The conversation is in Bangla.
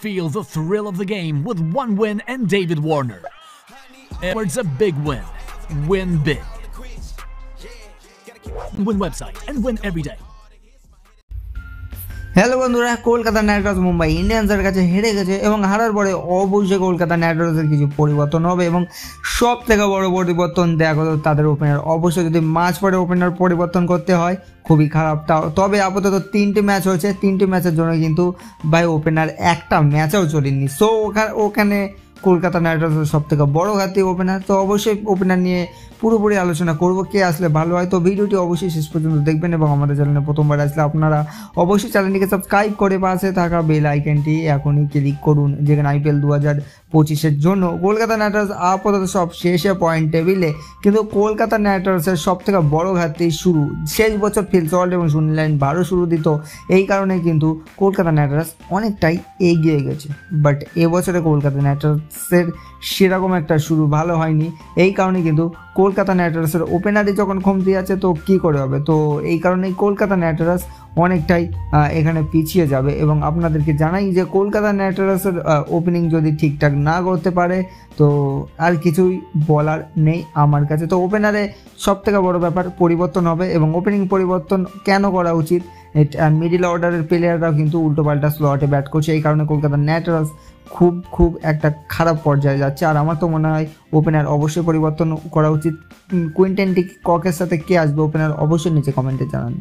Feel the thrill of the game with one win and David Warner. It's a big win. Win big. Win website and win every day. Hello বন্ধুরা, কলকাতা নাইট রাইডার্স মুম্বাই ইন্ডিয়ান্সের কাছে হেরে গেছে এবং হারার পরে অবশ্যই কলকাতা নাইট রাইডার্সের কিছু পরিবর্তন হবে এবং সব থেকে বড় পরিবর্তন দেখো তাদের ওপেনার। অবশ্যই যদি মাঝ পরে ওপেনার পরিবর্তন করতে হয় খুবই খারাপ। তবে আপাতত 3টি ম্যাচ হয়েছে, 3টি ম্যাচের জন্য কিন্তু ভাই ওপেনার একটা ম্যাচেও চলেনি। সো ওখানে কলকাতা নাইট রাইডার্সের সব থেকে বড় ঘাটতি ওপেনার। তো অবশ্যই ওপেনার নিয়ে পুরোপুরি আলোচনা করব, কে আসলে ভালো হয়। তো ভিডিওটি অবশ্যই শেষ পর্যন্ত দেখবেন এবং আমাদের চ্যানেলে প্রথমবার আসলে আপনারা অবশ্যই চ্যানেলটিকে সাবস্ক্রাইব করে পাশে থাকা বেল আইকনটি এখনই ক্লিক করুন, যেখানে IPL 2025-এর জন্য কলকাতা নাইট রাইডার্স আপাতত সব শেষে পয়েন্ট টেবিলে। কিন্তু কলকাতা নাইট রাইডার্সের সব থেকে বড় ঘাটতি শুরু। শেষ বছর ফিল সল্ট এবং সুনীল নারায়ণ ভালো শুরু দিত, এই কারণে কিন্তু কলকাতা নাইট রাইডার্স অনেকটাই এগিয়ে গেছে। বাট এবছরে কলকাতা নাইট রাইডার্সের সেরকম একটা শুরু ভালো হয়নি, এই কারণে কিন্তু কলকাতা নাইট রাইডার্সের ওপেনারই যখন কমতি আছে তো কী করে হবে। তো এই কারণেই কলকাতা নাইট রাইডার্স অনেকটাই এখানে পিছিয়ে যাবে। এবং আপনাদেরকে জানাই যে কলকাতা নাইট রাইডার্সের ওপেনিং যদি ঠিকঠাক না করতে পারে তো আর কিছুই বলার নেই আমার কাছে। তো ওপেনারে সবথেকে বড় ব্যাপার পরিবর্তন হবে এবং ওপেনিং পরিবর্তন কেন করা উচিত, মিডিল অর্ডারের প্লেয়াররাও কিন্তু উল্টোপাল্টা স্লটে ব্যাট করছে, এই কারণে কলকাতা নাইট রাইডার্স খুব একটা খারাপ পর্যায়ে যাচ্ছে। আর আমার তো মনে হয় ওপেনার অবশ্যই পরিবর্তন করা উচিত। কুইন্টেন ডি ককের সাথে কে আসবে ওপেনার অবশ্যই নিচে কমেন্টে জানান।